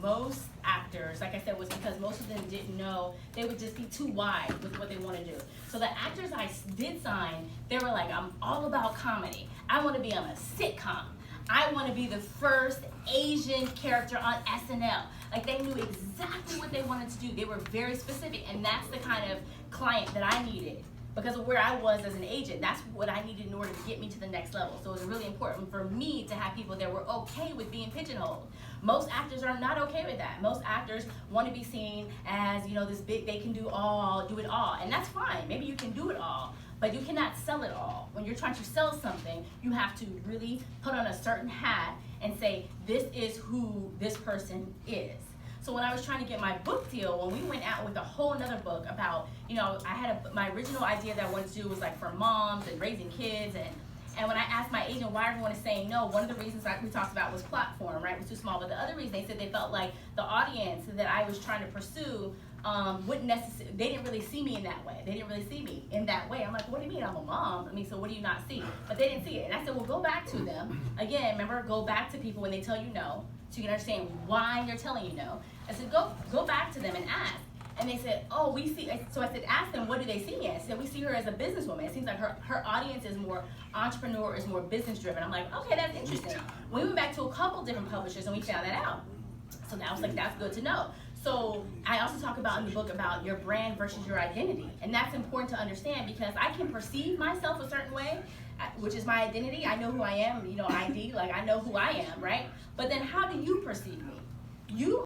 Most actors, like I said, was because most of them didn't know, they would just be too wide with what they want to do. So the actors I did sign, they were like, I'm all about comedy. I want to be on a sitcom. I want to be the first Asian character on SNL. Like, they knew exactly what they wanted to do. They were very specific, and that's the kind of client that I needed because of where I was as an agent. That's what I needed in order to get me to the next level. So it was really important for me to have people that were okay with being pigeonholed. Most actors are not okay with that. Most actors want to be seen as, you know, this big, they can do it all, and that's fine. Maybe you can do it all, but you cannot sell it all. When you're trying to sell something, you have to really put on a certain hat and say, this is who this person is. So when I was trying to get my book deal, when we went out with a whole nother book about, you know, I had my original idea that I wanted to do was like for moms and raising kids, and when I asked my agent why everyone is saying no, one of the reasons we talked about was platform, right? It was too small. But the other reason, they said they felt like the audience that I was trying to pursue wouldn't necessarily, they didn't really see me in that way. They didn't really see me in that way. I'm like, what do you mean? I'm a mom. I mean, so what do you not see? But they didn't see it. And I said, well, go back to them. Again, remember, go back to people when they tell you no, so you can understand why they're telling you no. I said, go back to them and ask. And they said, oh, we see, so I said, ask them, what do they see me as? I said, we see her as a businesswoman. It seems like her audience is more entrepreneur, is more business driven. I'm like, okay, that's interesting. We went back to a couple different publishers and we found that out. So I was like, that's good to know. So I also talk about in the book about your brand versus your identity. And that's important to understand because I can perceive myself a certain way, which is my identity. I know who I am, you know, ID, like I know who I am, right? But then how do you perceive me? You